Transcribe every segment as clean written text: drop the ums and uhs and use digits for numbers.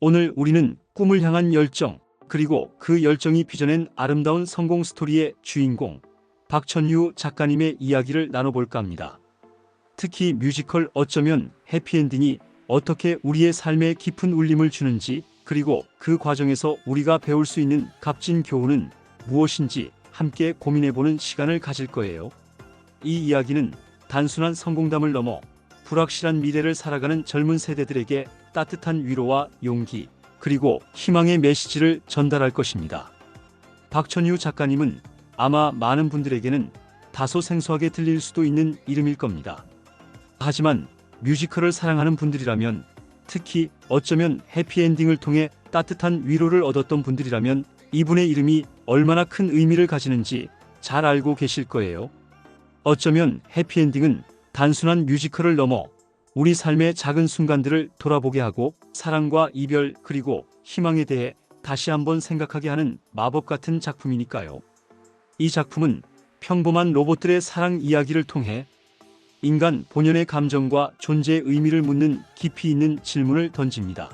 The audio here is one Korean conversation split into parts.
오늘 우리는 꿈을 향한 열정, 그리고 그 열정이 빚어낸 아름다운 성공 스토리의 주인공, 박천유 작가님의 이야기를 나눠볼까 합니다. 특히 뮤지컬 어쩌면 해피엔딩이 어떻게 우리의 삶에 깊은 울림을 주는지, 그리고 그 과정에서 우리가 배울 수 있는 값진 교훈은 무엇인지 함께 고민해보는 시간을 가질 거예요. 이 이야기는 단순한 성공담을 넘어 불확실한 미래를 살아가는 젊은 세대들에게 따뜻한 위로와 용기, 그리고 희망의 메시지를 전달할 것입니다. 박천유 작가님은 아마 많은 분들에게는 다소 생소하게 들릴 수도 있는 이름일 겁니다. 하지만 뮤지컬을 사랑하는 분들이라면, 특히 어쩌면 해피엔딩을 통해 따뜻한 위로를 얻었던 분들이라면 이분의 이름이 얼마나 큰 의미를 가지는지 잘 알고 계실 거예요. 어쩌면 해피엔딩은 단순한 뮤지컬을 넘어 우리 삶의 작은 순간들을 돌아보게 하고 사랑과 이별, 그리고 희망에 대해 다시 한번 생각하게 하는 마법 같은 작품이니까요. 이 작품은 평범한 로봇들의 사랑 이야기를 통해 인간 본연의 감정과 존재의 의미를 묻는 깊이 있는 질문을 던집니다.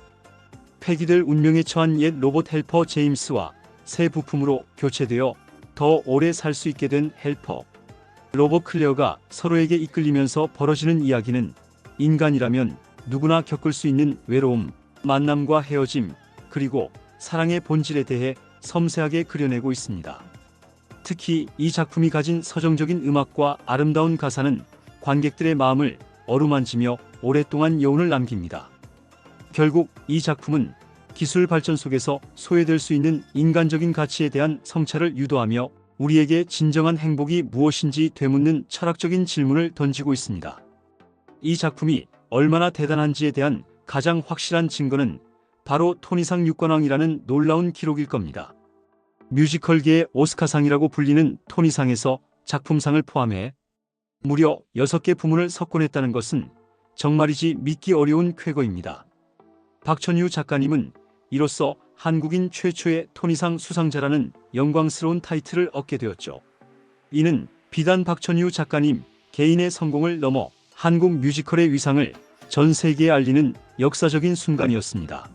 폐기될 운명에 처한 옛 로봇 헬퍼 제임스와 새 부품으로 교체되어 더 오래 살 수 있게 된 헬퍼 로봇 클레어가 서로에게 이끌리면서 벌어지는 이야기는 인간이라면 누구나 겪을 수 있는 외로움, 만남과 헤어짐, 그리고 사랑의 본질에 대해 섬세하게 그려내고 있습니다. 특히 이 작품이 가진 서정적인 음악과 아름다운 가사는 관객들의 마음을 어루만지며 오랫동안 여운을 남깁니다. 결국 이 작품은 기술 발전 속에서 소외될 수 있는 인간적인 가치에 대한 성찰을 유도하며 우리에게 진정한 행복이 무엇인지 되묻는 철학적인 질문을 던지고 있습니다. 이 작품이 얼마나 대단한지에 대한 가장 확실한 증거는 바로 토니상 6관왕이라는 놀라운 기록일 겁니다. 뮤지컬계의 오스카상이라고 불리는 토니상에서 작품상을 포함해 무려 6개 부문을 석권했다는 것은 정말이지 믿기 어려운 쾌거입니다. 박천유 작가님은 이로써 한국인 최초의 토니상 수상자라는 영광스러운 타이틀을 얻게 되었죠. 이는 비단 박천유 작가님 개인의 성공을 넘어 한국 뮤지컬의 위상을 전 세계에 알리는 역사적인 순간이었습니다.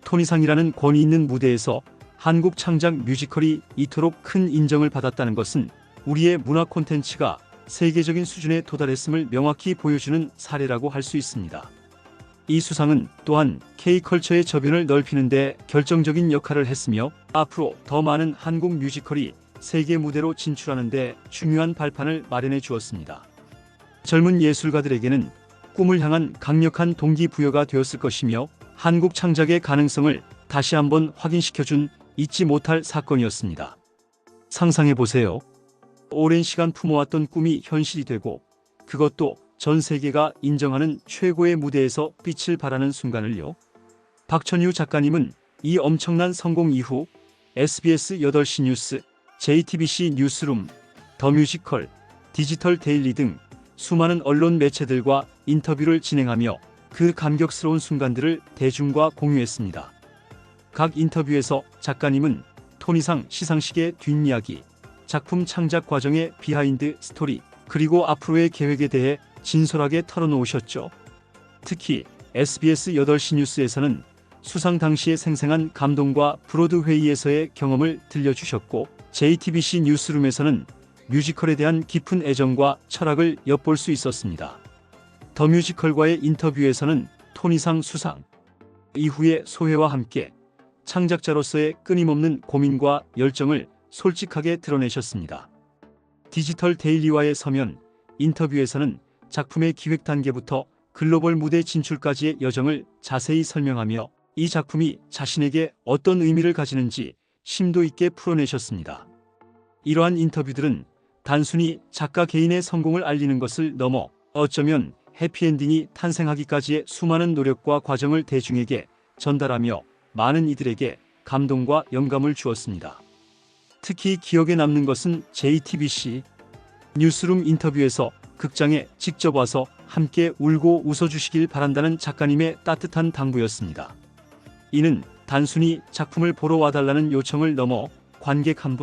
토니상이라는 권위 있는 무대에서 한국 창작 뮤지컬이 이토록 큰 인정을 받았다는 것은 우리의 문화 콘텐츠가 세계적인 수준에 도달했음을 명확히 보여주는 사례라고 할 수 있습니다. 이 수상은 또한 K컬처의 저변을 넓히는 데 결정적인 역할을 했으며 앞으로 더 많은 한국 뮤지컬이 세계 무대로 진출하는 데 중요한 발판을 마련해 주었습니다. 젊은 예술가들에게는 꿈을 향한 강력한 동기부여가 되었을 것이며 한국 창작의 가능성을 다시 한번 확인시켜준 잊지 못할 사건이었습니다. 상상해보세요. 오랜 시간 품어왔던 꿈이 현실이 되고 그것도 전 세계가 인정하는 최고의 무대에서 빛을 발하는 순간을요. 박천유 작가님은 이 엄청난 성공 이후 SBS 8시 뉴스, JTBC 뉴스룸, 더 뮤지컬, 디지털 데일리 등 수많은 언론 매체들과 인터뷰를 진행하며 그 감격스러운 순간들을 대중과 공유했습니다. 각 인터뷰에서 작가님은 토니상 시상식의 뒷이야기, 작품 창작 과정의 비하인드 스토리, 그리고 앞으로의 계획에 대해 진솔하게 털어놓으셨죠. 특히 SBS 8시 뉴스에서는 수상 당시의 생생한 감동과 브로드웨이에서의 경험을 들려주셨고 JTBC 뉴스룸에서는 뮤지컬에 대한 깊은 애정과 철학을 엿볼 수 있었습니다. 더 뮤지컬과의 인터뷰에서는 토니상 수상 이후의 소회와 함께 창작자로서의 끊임없는 고민과 열정을 솔직하게 드러내셨습니다. 디지털 데일리와의 서면 인터뷰에서는 작품의 기획 단계부터 글로벌 무대 진출까지의 여정을 자세히 설명하며 이 작품이 자신에게 어떤 의미를 가지는지 심도 있게 풀어내셨습니다. 이러한 인터뷰들은 단순히 작가 개인의 성공을 알리는 것을 넘어 어쩌면 해피엔딩이 탄생하기까지의 수많은 노력과 과정을 대중에게 전달하며 많은 이들에게 감동과 영감을 주었습니다. 특히 기억에 남는 것은 JTBC 뉴스룸 인터뷰에서 극장에 직접 와서 함께 울고 웃어주시길 바란다는 작가님의 따뜻한 당부였습니다. 이는 단순히 작품을 보러 와달라는 요청을 넘어 관객 한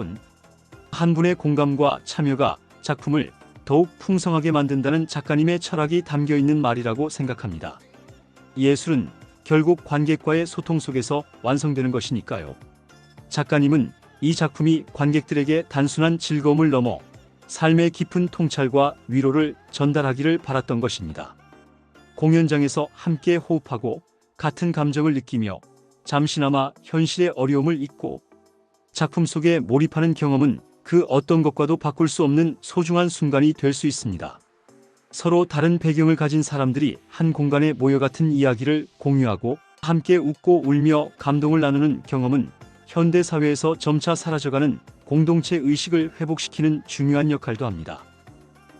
분의 공감과 참여가 작품을 더욱 풍성하게 만든다는 작가님의 철학이 담겨있는 말이라고 생각합니다. 예술은 결국 관객과의 소통 속에서 완성되는 것이니까요. 작가님은 이 작품이 관객들에게 단순한 즐거움을 넘어 삶의 깊은 통찰과 위로를 전달하기를 바랐던 것입니다. 공연장에서 함께 호흡하고 같은 감정을 느끼며 잠시나마 현실의 어려움을 잊고 작품 속에 몰입하는 경험은 그 어떤 것과도 바꿀 수 없는 소중한 순간이 될 수 있습니다. 서로 다른 배경을 가진 사람들이 한 공간에 모여 같은 이야기를 공유하고 함께 웃고 울며 감동을 나누는 경험은 현대 사회에서 점차 사라져가는 공동체 의식을 회복시키는 중요한 역할도 합니다.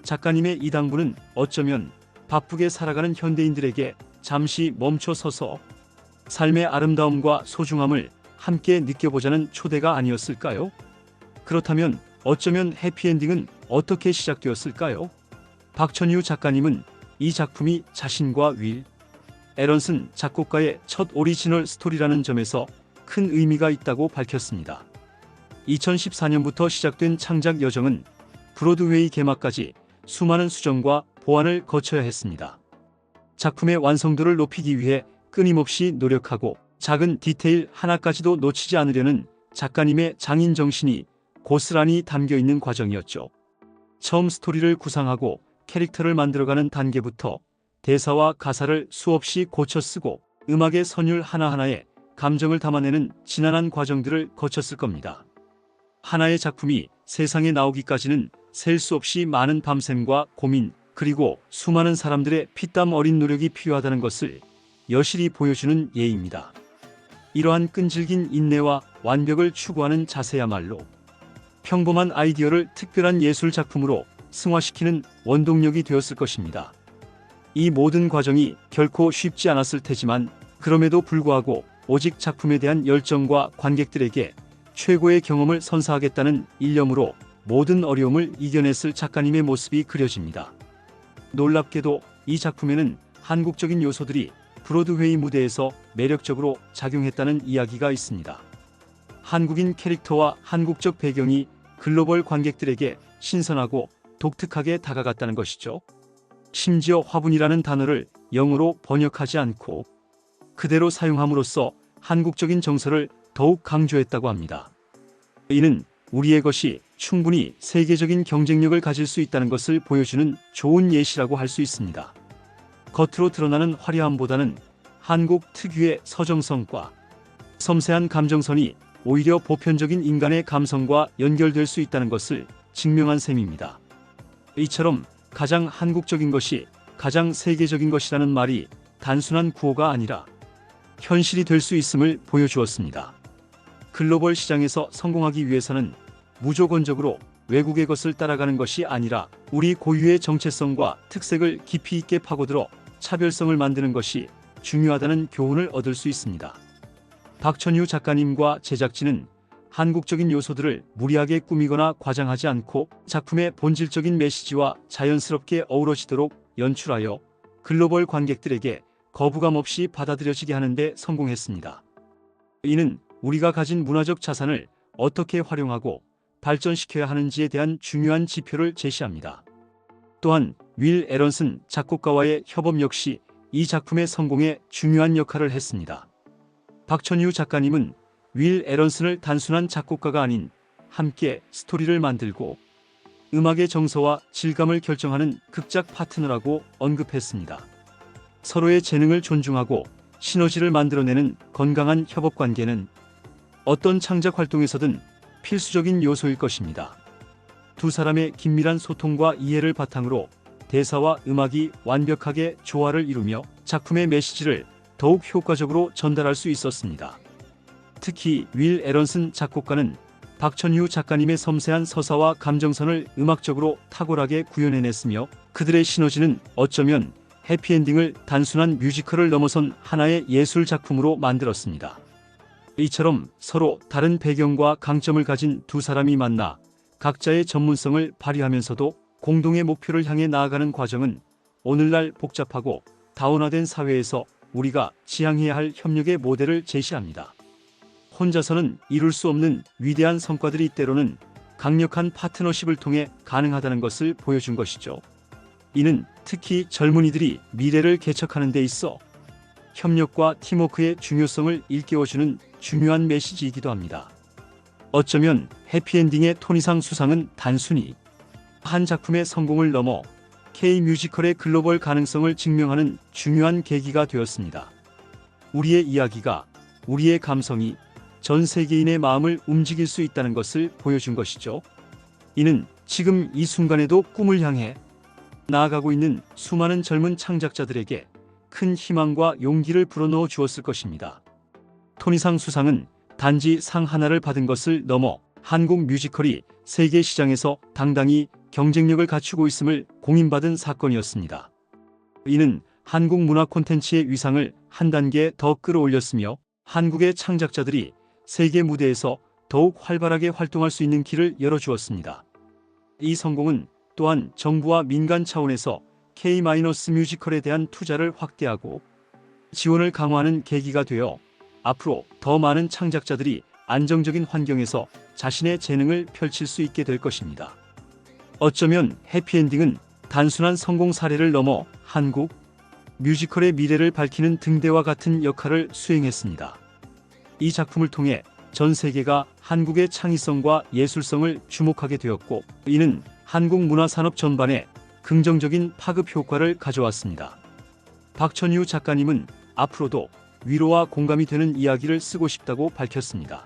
작가님의 이 당부는 어쩌면 바쁘게 살아가는 현대인들에게 잠시 멈춰 서서 삶의 아름다움과 소중함을 함께 느껴보자는 초대가 아니었을까요? 그렇다면 어쩌면 해피엔딩은 어떻게 시작되었을까요? 박천유 작가님은 이 작품이 자신과 윌 에런슨 작곡가의 첫 오리지널 스토리라는 점에서 큰 의미가 있다고 밝혔습니다. 2014년부터 시작된 창작 여정은 브로드웨이 개막까지 수많은 수정과 보완을 거쳐야 했습니다. 작품의 완성도를 높이기 위해 끊임없이 노력하고 작은 디테일 하나까지도 놓치지 않으려는 작가님의 장인 정신이 고스란히 담겨 있는 과정이었죠. 처음 스토리를 구상하고 캐릭터를 만들어가는 단계부터 대사와 가사를 수없이 고쳐 쓰고 음악의 선율 하나하나에 감정을 담아내는 지난한 과정들을 거쳤을 겁니다. 하나의 작품이 세상에 나오기까지는 셀 수 없이 많은 밤샘과 고민, 그리고 수많은 사람들의 피땀 어린 노력이 필요하다는 것을 여실히 보여주는 예입니다. 이러한 끈질긴 인내와 완벽을 추구하는 자세야말로 평범한 아이디어를 특별한 예술 작품으로 승화시키는 원동력이 되었을 것입니다. 이 모든 과정이 결코 쉽지 않았을 테지만 그럼에도 불구하고 오직 작품에 대한 열정과 관객들에게 최고의 경험을 선사하겠다는 일념으로 모든 어려움을 이겨냈을 작가님의 모습이 그려집니다. 놀랍게도 이 작품에는 한국적인 요소들이 브로드웨이 무대에서 매력적으로 작용했다는 이야기가 있습니다. 한국인 캐릭터와 한국적 배경이 글로벌 관객들에게 신선하고 독특하게 다가갔다는 것이죠. 심지어 화분이라는 단어를 영어로 번역하지 않고 그대로 사용함으로써 한국적인 정서를 더욱 강조했다고 합니다. 이는 우리의 것이 충분히 세계적인 경쟁력을 가질 수 있다는 것을 보여주는 좋은 예시라고 할 수 있습니다. 겉으로 드러나는 화려함보다는 한국 특유의 서정성과 섬세한 감정선이 오히려 보편적인 인간의 감성과 연결될 수 있다는 것을 증명한 셈입니다. 이처럼 가장 한국적인 것이 가장 세계적인 것이라는 말이 단순한 구호가 아니라 현실이 될 수 있음을 보여주었습니다. 글로벌 시장에서 성공하기 위해서는 무조건적으로 외국의 것을 따라가는 것이 아니라 우리 고유의 정체성과 특색을 깊이 있게 파고들어 차별성을 만드는 것이 중요하다는 교훈을 얻을 수 있습니다. 박천유 작가님과 제작진은 한국적인 요소들을 무리하게 꾸미거나 과장하지 않고 작품의 본질적인 메시지와 자연스럽게 어우러지도록 연출하여 글로벌 관객들에게 거부감 없이 받아들여지게 하는 데 성공했습니다. 이는 우리가 가진 문화적 자산을 어떻게 활용하고 발전시켜야 하는지에 대한 중요한 지표를 제시합니다. 또한 윌 에런슨 작곡가와의 협업 역시 이 작품의 성공에 중요한 역할을 했습니다. 박천유 작가님은 윌 에런슨을 단순한 작곡가가 아닌 함께 스토리를 만들고 음악의 정서와 질감을 결정하는 극작 파트너라고 언급했습니다. 서로의 재능을 존중하고 시너지를 만들어내는 건강한 협업 관계는 어떤 창작 활동에서든 필수적인 요소일 것입니다. 두 사람의 긴밀한 소통과 이해를 바탕으로 대사와 음악이 완벽하게 조화를 이루며 작품의 메시지를 더욱 효과적으로 전달할 수 있었습니다. 특히 윌 에런슨 작곡가는 박천유 작가님의 섬세한 서사와 감정선을 음악적으로 탁월하게 구현해냈으며 그들의 시너지는 어쩌면 해피엔딩을 단순한 뮤지컬을 넘어선 하나의 예술 작품으로 만들었습니다. 이처럼 서로 다른 배경과 강점을 가진 두 사람이 만나 각자의 전문성을 발휘하면서도 공동의 목표를 향해 나아가는 과정은 오늘날 복잡하고 다원화된 사회에서 우리가 지향해야 할 협력의 모델을 제시합니다. 혼자서는 이룰 수 없는 위대한 성과들이 때로는 강력한 파트너십을 통해 가능하다는 것을 보여준 것이죠. 이는 특히 젊은이들이 미래를 개척하는 데 있어 협력과 팀워크의 중요성을 일깨워주는 중요한 메시지이기도 합니다. 어쩌면 해피엔딩의 토니상 수상은 단순히 한 작품의 성공을 넘어 K-뮤지컬의 글로벌 가능성을 증명하는 중요한 계기가 되었습니다. 우리의 이야기가, 우리의 감성이 전 세계인의 마음을 움직일 수 있다는 것을 보여준 것이죠. 이는 지금 이 순간에도 꿈을 향해 나아가고 있는 수많은 젊은 창작자들에게 큰 희망과 용기를 불어넣어 주었을 것입니다. 토니상 수상은 단지 상 하나를 받은 것을 넘어 한국 뮤지컬이 세계 시장에서 당당히 경쟁력을 갖추고 있음을 공인받은 사건이었습니다. 이는 한국 문화 콘텐츠의 위상을 한 단계 더 끌어올렸으며 한국의 창작자들이 세계 무대에서 더욱 활발하게 활동할 수 있는 길을 열어주었습니다. 이 성공은 또한 정부와 민간 차원에서 K-뮤지컬에 대한 투자를 확대하고 지원을 강화하는 계기가 되어 앞으로 더 많은 창작자들이 안정적인 환경에서 자신의 재능을 펼칠 수 있게 될 것입니다. 어쩌면 해피엔딩은 단순한 성공 사례를 넘어 한국 뮤지컬의 미래를 밝히는 등대와 같은 역할을 수행했습니다. 이 작품을 통해 전 세계가 한국의 창의성과 예술성을 주목하게 되었고, 이는 한국 문화산업 전반에 긍정적인 파급 효과를 가져왔습니다. 박천유 작가님은 앞으로도 위로와 공감이 되는 이야기를 쓰고 싶다고 밝혔습니다.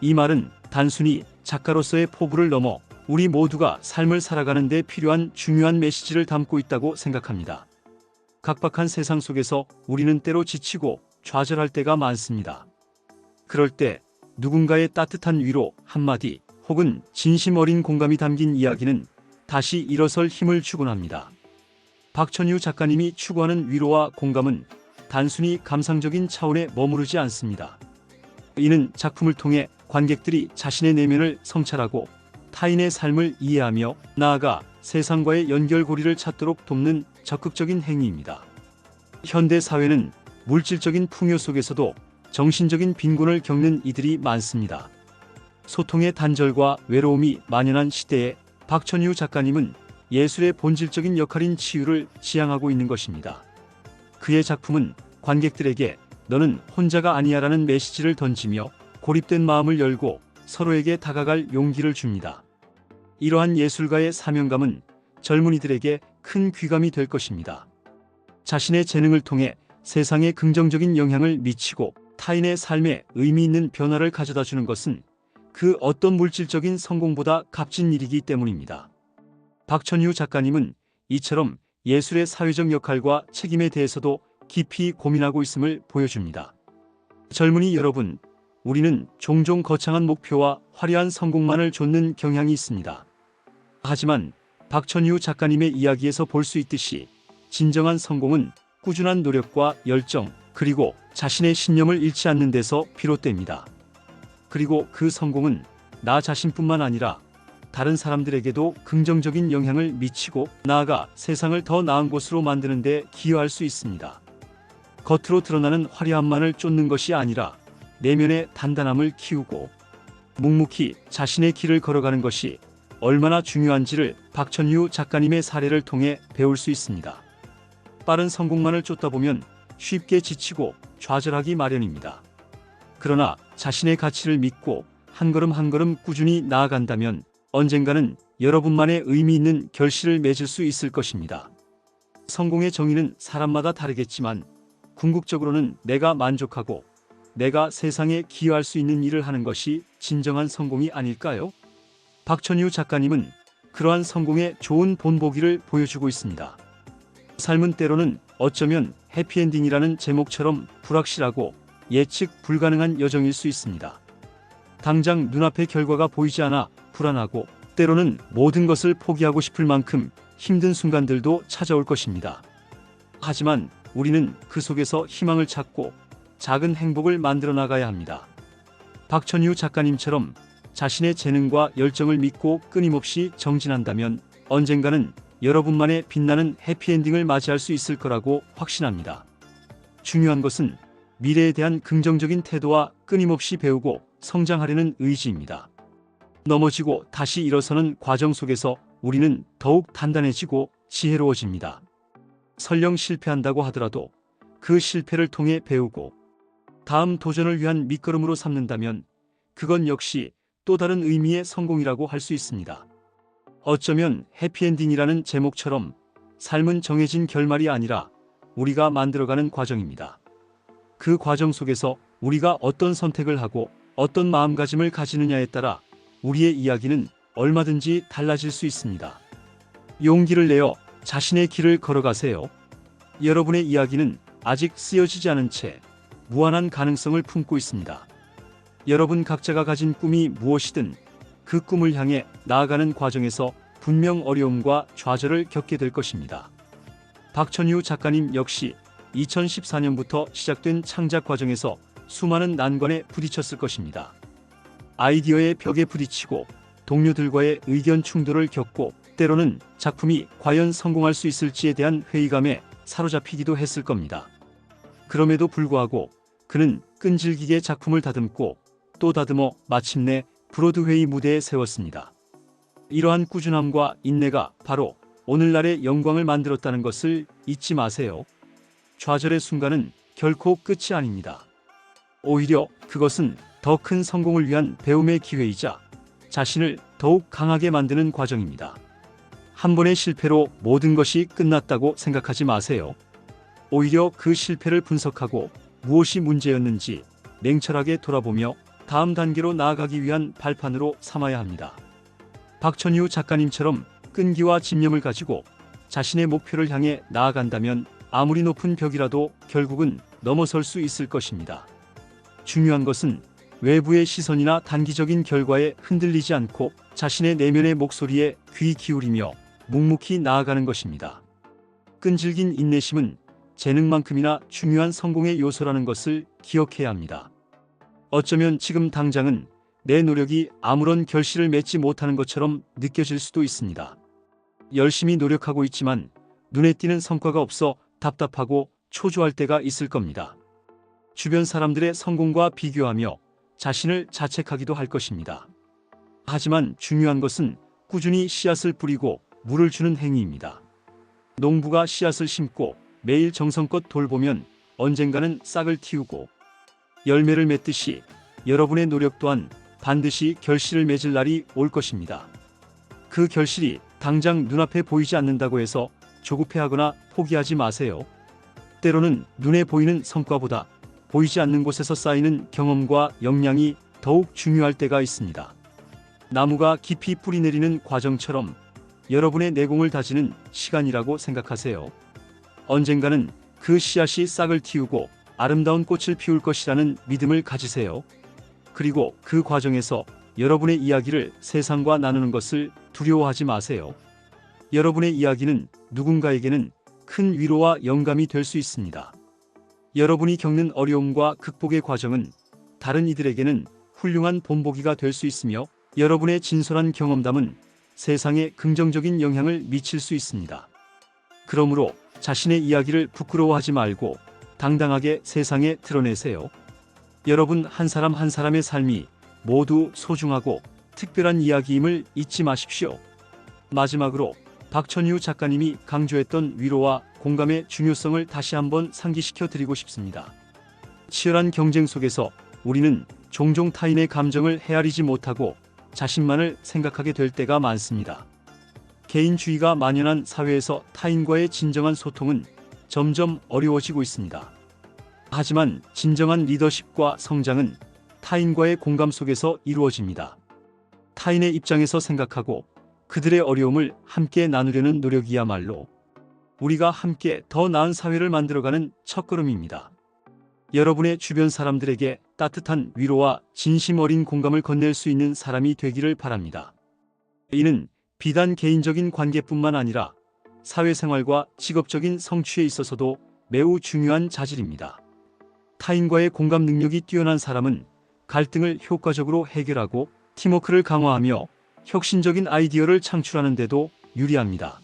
이 말은 단순히 작가로서의 포부를 넘어 우리 모두가 삶을 살아가는 데 필요한 중요한 메시지를 담고 있다고 생각합니다. 각박한 세상 속에서 우리는 때로 지치고 좌절할 때가 많습니다. 그럴 때 누군가의 따뜻한 위로 한마디 혹은 진심 어린 공감이 담긴 이야기는 다시 일어설 힘을 주곤 합니다. 박천유 작가님이 추구하는 위로와 공감은 단순히 감상적인 차원에 머무르지 않습니다. 이는 작품을 통해 관객들이 자신의 내면을 성찰하고 타인의 삶을 이해하며 나아가 세상과의 연결고리를 찾도록 돕는 적극적인 행위입니다. 현대 사회는 물질적인 풍요 속에서도 정신적인 빈곤을 겪는 이들이 많습니다. 소통의 단절과 외로움이 만연한 시대에 박천유 작가님은 예술의 본질적인 역할인 치유를 지향하고 있는 것입니다. 그의 작품은 관객들에게 너는 혼자가 아니야라는 메시지를 던지며 고립된 마음을 열고 서로에게 다가갈 용기를 줍니다. 이러한 예술가의 사명감은 젊은이들에게 큰 귀감이 될 것입니다. 자신의 재능을 통해 세상에 긍정적인 영향을 미치고 타인의 삶에 의미 있는 변화를 가져다 주는 것은 그 어떤 물질적인 성공보다 값진 일이기 때문입니다. 박천유 작가님은 이처럼 예술의 사회적 역할과 책임에 대해서도 깊이 고민하고 있음을 보여줍니다. 젊은이 여러분, 우리는 종종 거창한 목표와 화려한 성공만을 좇는 경향이 있습니다. 하지만 박천유 작가님의 이야기에서 볼 수 있듯이 진정한 성공은 꾸준한 노력과 열정, 그리고 자신의 신념을 잃지 않는 데서 비롯됩니다. 그리고 그 성공은 나 자신뿐만 아니라 다른 사람들에게도 긍정적인 영향을 미치고 나아가 세상을 더 나은 곳으로 만드는 데 기여할 수 있습니다. 겉으로 드러나는 화려함만을 쫓는 것이 아니라 내면의 단단함을 키우고 묵묵히 자신의 길을 걸어가는 것이 얼마나 중요한지를 박천유 작가님의 사례를 통해 배울 수 있습니다. 빠른 성공만을 쫓다 보면 쉽게 지치고 좌절하기 마련입니다. 그러나 자신의 가치를 믿고 한 걸음 한 걸음 꾸준히 나아간다면 언젠가는 여러분만의 의미 있는 결실을 맺을 수 있을 것입니다. 성공의 정의는 사람마다 다르겠지만 궁극적으로는 내가 만족하고 내가 세상에 기여할 수 있는 일을 하는 것이 진정한 성공이 아닐까요? 박천유 작가님은 그러한 성공의 좋은 본보기를 보여주고 있습니다. 삶은 때로는 어쩌면 해피엔딩이라는 제목처럼 불확실하고 예측 불가능한 여정일 수 있습니다. 당장 눈앞의 결과가 보이지 않아 불안하고 때로는 모든 것을 포기하고 싶을 만큼 힘든 순간들도 찾아올 것입니다. 하지만 우리는 그 속에서 희망을 찾고 작은 행복을 만들어 나가야 합니다. 박천유 작가님처럼 자신의 재능과 열정을 믿고 끊임없이 정진한다면 언젠가는 여러분만의 빛나는 해피엔딩을 맞이할 수 있을 거라고 확신합니다. 중요한 것은 미래에 대한 긍정적인 태도와 끊임없이 배우고 성장하려는 의지입니다. 넘어지고 다시 일어서는 과정 속에서 우리는 더욱 단단해지고 지혜로워집니다. 설령 실패한다고 하더라도 그 실패를 통해 배우고 다음 도전을 위한 밑거름으로 삼는다면 그건 역시 또 다른 의미의 성공이라고 할 수 있습니다. 어쩌면 해피엔딩이라는 제목처럼 삶은 정해진 결말이 아니라 우리가 만들어가는 과정입니다. 그 과정 속에서 우리가 어떤 선택을 하고 어떤 마음가짐을 가지느냐에 따라 우리의 이야기는 얼마든지 달라질 수 있습니다. 용기를 내어 자신의 길을 걸어가세요. 여러분의 이야기는 아직 쓰여지지 않은 채 무한한 가능성을 품고 있습니다. 여러분 각자가 가진 꿈이 무엇이든 그 꿈을 향해 나아가는 과정에서 분명 어려움과 좌절을 겪게 될 것입니다. 박천유 작가님 역시 2014년부터 시작된 창작 과정에서 수많은 난관에 부딪혔을 것입니다. 아이디어의 벽에 부딪히고 동료들과의 의견 충돌을 겪고 때로는 작품이 과연 성공할 수 있을지에 대한 회의감에 사로잡히기도 했을 겁니다. 그럼에도 불구하고 그는 끈질기게 작품을 다듬고 또 다듬어 마침내 브로드웨이 무대에 세웠습니다. 이러한 꾸준함과 인내가 바로 오늘날의 영광을 만들었다는 것을 잊지 마세요. 좌절의 순간은 결코 끝이 아닙니다. 오히려 그것은 더 큰 성공을 위한 배움의 기회이자 자신을 더욱 강하게 만드는 과정입니다. 한 번의 실패로 모든 것이 끝났다고 생각하지 마세요. 오히려 그 실패를 분석하고 무엇이 문제였는지 냉철하게 돌아보며 다음 단계로 나아가기 위한 발판으로 삼아야 합니다. 박천유 작가님처럼 끈기와 집념을 가지고 자신의 목표를 향해 나아간다면 아무리 높은 벽이라도 결국은 넘어설 수 있을 것입니다. 중요한 것은 외부의 시선이나 단기적인 결과에 흔들리지 않고 자신의 내면의 목소리에 귀 기울이며 묵묵히 나아가는 것입니다. 끈질긴 인내심은 재능만큼이나 중요한 성공의 요소라는 것을 기억해야 합니다. 어쩌면 지금 당장은 내 노력이 아무런 결실을 맺지 못하는 것처럼 느껴질 수도 있습니다. 열심히 노력하고 있지만 눈에 띄는 성과가 없어 답답하고 초조할 때가 있을 겁니다. 주변 사람들의 성공과 비교하며 자신을 자책하기도 할 것입니다. 하지만 중요한 것은 꾸준히 씨앗을 뿌리고 물을 주는 행위입니다. 농부가 씨앗을 심고 매일 정성껏 돌보면 언젠가는 싹을 틔우고 열매를 맺듯이 여러분의 노력 또한 반드시 결실을 맺을 날이 올 것입니다. 그 결실이 당장 눈앞에 보이지 않는다고 해서 조급해하거나 포기하지 마세요. 때로는 눈에 보이는 성과보다 보이지 않는 곳에서 쌓이는 경험과 역량이 더욱 중요할 때가 있습니다. 나무가 깊이 뿌리 내리는 과정처럼 여러분의 내공을 다지는 시간이라고 생각하세요. 언젠가는 그 씨앗이 싹을 틔우고 아름다운 꽃을 피울 것이라는 믿음을 가지세요. 그리고 그 과정에서 여러분의 이야기를 세상과 나누는 것을 두려워하지 마세요. 여러분의 이야기는 누군가에게는 큰 위로와 영감이 될 수 있습니다. 여러분이 겪는 어려움과 극복의 과정은 다른 이들에게는 훌륭한 본보기가 될 수 있으며 여러분의 진솔한 경험담은 세상에 긍정적인 영향을 미칠 수 있습니다. 그러므로 자신의 이야기를 부끄러워하지 말고 당당하게 세상에 드러내세요. 여러분 한 사람 한 사람의 삶이 모두 소중하고 특별한 이야기임을 잊지 마십시오. 마지막으로 박천유 작가님이 강조했던 위로와 공감의 중요성을 다시 한번 상기시켜 드리고 싶습니다. 치열한 경쟁 속에서 우리는 종종 타인의 감정을 헤아리지 못하고 자신만을 생각하게 될 때가 많습니다. 개인주의가 만연한 사회에서 타인과의 진정한 소통은 점점 어려워지고 있습니다. 하지만 진정한 리더십과 성장은 타인과의 공감 속에서 이루어집니다. 타인의 입장에서 생각하고 그들의 어려움을 함께 나누려는 노력이야말로 우리가 함께 더 나은 사회를 만들어가는 첫걸음입니다. 여러분의 주변 사람들에게 따뜻한 위로와 진심 어린 공감을 건넬 수 있는 사람이 되기를 바랍니다. 이는 비단 개인적인 관계뿐만 아니라 사회생활과 직업적인 성취에 있어서도 매우 중요한 자질입니다. 타인과의 공감 능력이 뛰어난 사람은 갈등을 효과적으로 해결하고 팀워크를 강화하며 혁신적인 아이디어를 창출하는 데도 유리합니다.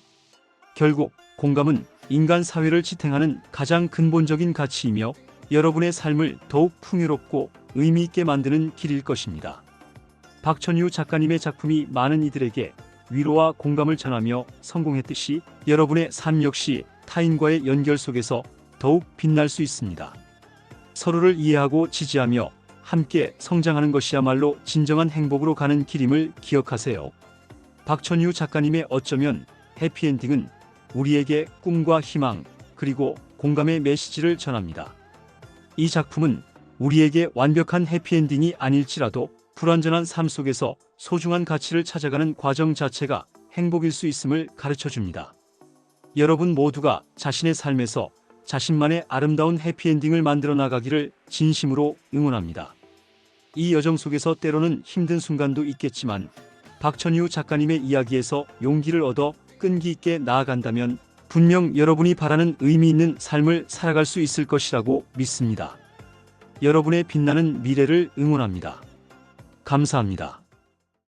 결국 공감은 인간 사회를 지탱하는 가장 근본적인 가치이며 여러분의 삶을 더욱 풍요롭고 의미 있게 만드는 길일 것입니다. 박천유 작가님의 작품이 많은 이들에게 위로와 공감을 전하며 성공했듯이 여러분의 삶 역시 타인과의 연결 속에서 더욱 빛날 수 있습니다. 서로를 이해하고 지지하며 함께 성장하는 것이야말로 진정한 행복으로 가는 길임을 기억하세요. 박천유 작가님의 어쩌면 해피엔딩은 우리에게 꿈과 희망, 그리고 공감의 메시지를 전합니다. 이 작품은 우리에게 완벽한 해피엔딩이 아닐지라도 불완전한 삶 속에서 소중한 가치를 찾아가는 과정 자체가 행복일 수 있음을 가르쳐 줍니다. 여러분 모두가 자신의 삶에서 자신만의 아름다운 해피엔딩을 만들어 나가기를 진심으로 응원합니다. 이 여정 속에서 때로는 힘든 순간도 있겠지만 박천유 작가님의 이야기에서 용기를 얻어 끈기 있게 나아간다면 분명 여러분이 바라는 의미 있는 삶을 살아갈 수 있을 것이라고 믿습니다. 여러분의 빛나는 미래를 응원합니다. 감사합니다.